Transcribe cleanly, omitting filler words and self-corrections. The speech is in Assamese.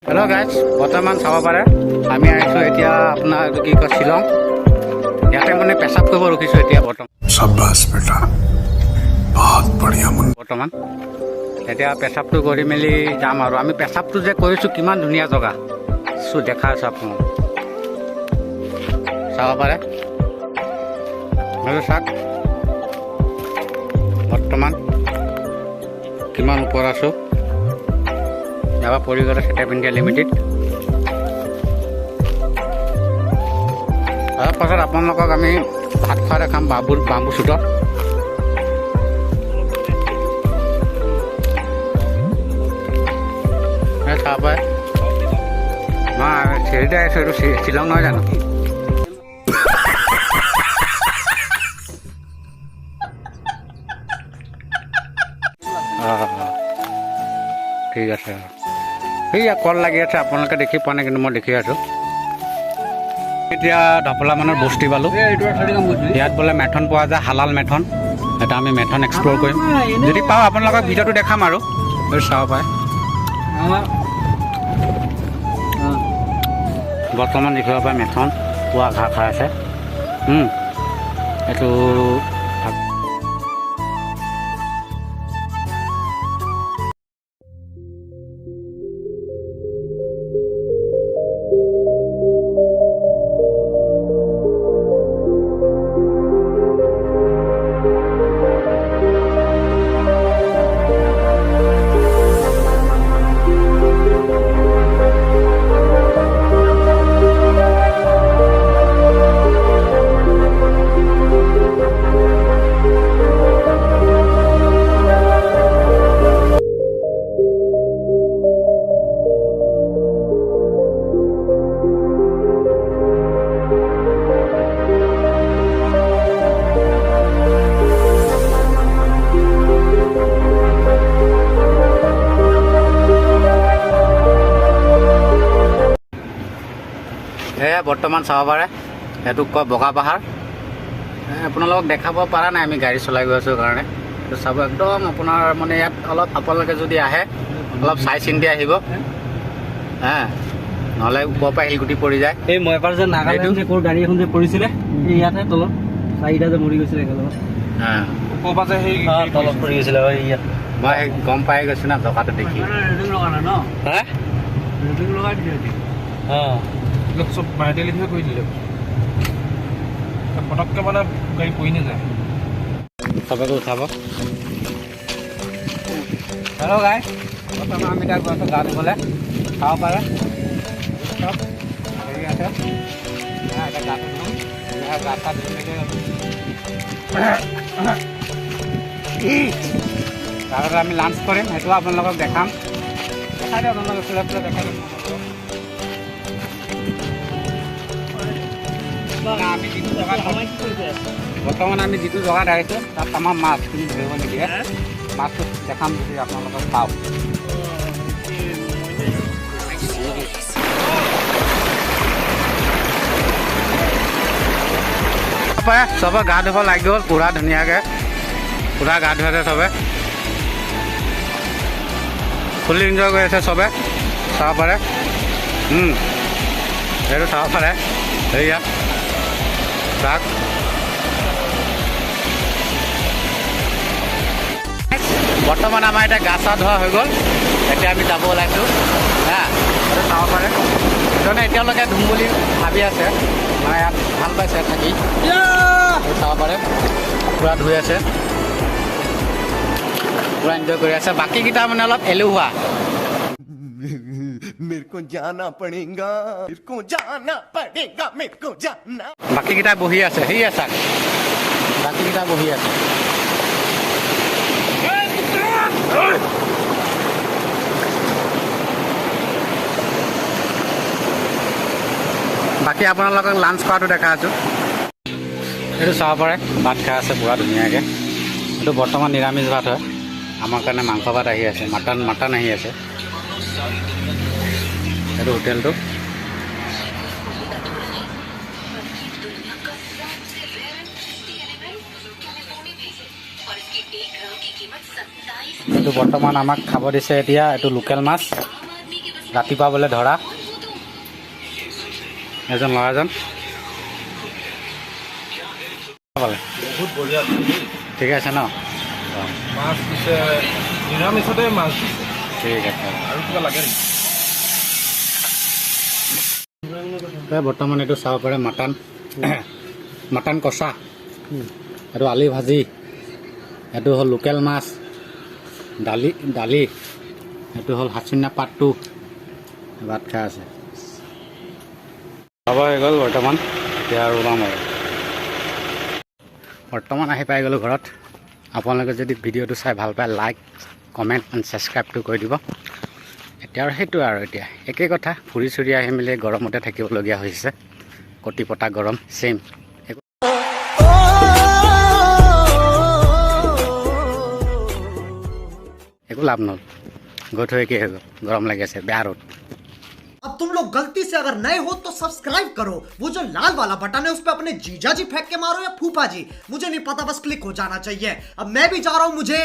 हेलो गाइज बर्तमान चाब पारे आमी आइसो एतिया अपना की कय शिलং याते माने पेशाब करब रखिसो एतिया बर्तमान शाबाश बेटा बहुत बढ़िया मन बर्तमान एतिया पेशाबটো কৰি মেলি যাম আৰু আমি পেशाबটো যে কৰিছো কিমান ধুনিয়া জগা সু দেখা আছে আপোনাক চাব পাৰে আৰু চাক বৰ্তমান কিমান ওপৰ আছো যাবা পৰি গ'লে সেটেপ ইণ্ডিয়া লিমিটেড তাৰপাছত আপোনালোকক আমি ভাত খোৱা দেখাম বাম্বু চুটত চাব পাৰে মই চেৰিতে আহিছোঁ এইটো শ্বিলং নহয় জানো ঠিক আছে সেয়া কল লাগি আছে আপোনালোকে দেখি পোৱা নাই কিন্তু মই দেখি আছোঁ এতিয়া ঢপলা মানৰ বস্তি পালোঁ ইয়াত বোলে মেথন পোৱা যায় হালাল মেথন এটা আমি মেথন এক্সপ্ল'ৰ কৰিম যদি পাওঁ আপোনালোকক ভিডিঅ'টো দেখাম আৰু চাব পাৰে বৰ্তমান দেখিব পাৰে মেথন পুৱা ঘাঁহ খাই আছে এইটো এয়া বৰ্তমান চাব পাৰে সেইটোক কয় বগা পাহাৰ আপোনালোকক দেখাব পৰা নাই আমি গাড়ী চলাই গৈ আছোঁ কাৰণে তো চাব একদম আপোনাৰ মানে ইয়াত অলপ আপোনালোকে যদি আহে অলপ চাই চিন্তি আহিব নহ'লে ওপৰৰ পৰা শিলগুটি পৰি যায় এই মই এবাৰ যে নাগালেণ্ড ক'ৰ গাড়ী এখন যে পৰিছিলে এই ইয়াতে তলত চাৰিটা যে মৰি গৈছিলে একেলগত ওপৰৰ পৰা যে সেই তলত পৰি গৈছিলে ইয়াত মই গম পাই গৈছোঁ না জগাটো দেখি চব বায়'ডেলি কৰি দিলে পটককৈ মানে গাড়ী পৰি নাযায় চবকে উঠাব হেল্ল' গাই বৰ্তমান আমি তাত গৈছোঁ গা ধুবলৈ চাব পাৰে চব হেৰি আছে এতিয়া গাটো ধুম গা চা ধুই মেলি তাৰপিছত আমি লাঞ্চ কৰিম সেইটো আপোনালোকক দেখাম দেখাই দিয়ক আপোনালোকে দেখাই দিম বৰ্তমান আমি যিটো জেগাত আহিছোঁ তাত আমাৰ মাছ কিন্তু ধৰিব নিদিয়ে মাছটো দেখাম যদি আপোনালোকক পাওঁ চবে গা ধুব লাগি গ'ল পূৰা ধুনীয়াকৈ পূৰা গা ধুৱাইছে চবে ফুলি এনজয় কৰি আছে চবে চাব পাৰে সেইটো চাব পাৰে সেয়া চাওক বৰ্তমান আমাৰ এতিয়া গা চা ধোৱা হৈ গ'ল এতিয়া আমি যাব ওলাইছোঁ সেইটো চাব পাৰে এজনে এতিয়ালৈকে ধুম বুলি ভাবি আছে মানে ইয়াত ভাল পাইছে থাকি চাব পাৰে পূৰা ধুই আছে পূৰা এনজয় কৰি আছে বাকীকেইটা মানে অলপ এলেহুৱা मेरे को जाना पड़ेगा मेरे को जाना पड़ेगा मेरे को जाना বাকীকেইটা বহি আছে সেয়া চাওক বাকীকেইটা বহি আছে বাকী আপোনালোকক লাঞ্চ কৰাটো দেখা আছোঁ এইটো চাব পাৰে ভাত খাই আছে পূৰা ধুনীয়াকৈ এইটো বৰ্তমান নিৰামিষ ভাত হয় আমাৰ কাৰণে মাংস ভাত আহি আছে মাটন আহি আছে এইটো হোটেলটো এইটো বৰ্তমান আমাক খাব দিছে এতিয়া এইটো লোকেল মাছ ৰাতিপুৱা বোলে ধৰা এজন ল'ৰাজন পালে বহুত বঢ়িয়া ঠিক আছে ন? অঁ মাছ দিছে, নিৰামিষতে মাছ দিছে। ঠিক আছে। আৰু কিবা লাগে নেকি? বৰ্তমান এইটো চাব পাৰে মাটন মাটন কষা, এইটো আলি ভাজি, এইটো হ'ল লোকেল মাছ, দালি এইটো হ'ল হাচিনা পাতটো ভাত খাই আছে। খাব হৈ গ'ল বৰ্তমান, এতিয়া আৰু ওলাম আৰু বৰ্তমান আহি পাই গ'লোঁ ঘৰত। আপোনালোকে যদি ভিডিঅ'টো চাই ভাল পায় লাইক কমেণ্ট এণ্ড ছাবস্ক্ৰাইবটো কৰি দিব। এতিয়া আৰু সেইটো আৰু এতিয়া একেই কথা, ফুৰি চুৰি আহি মেলি গৰমতে থাকিবলগীয়া হৈছে, কটিপটা গৰম ছেইম, একো লাভ নহ'ল, গৈ থৈ একেই হৈ গ'ল, গৰম লাগি আছে, বেয়া ৰ'দ। अब तुम लोग गलती से अगर नए हो तो सब्सक्राइब करो, वो जो लाल वाला बटन है उस पे अपने जीजा जी फेंक के मारो या फूफा जी, मुझे नहीं पता, बस क्लिक हो जाना चाहिए। अब मैं भी जा रहा हूं, मुझे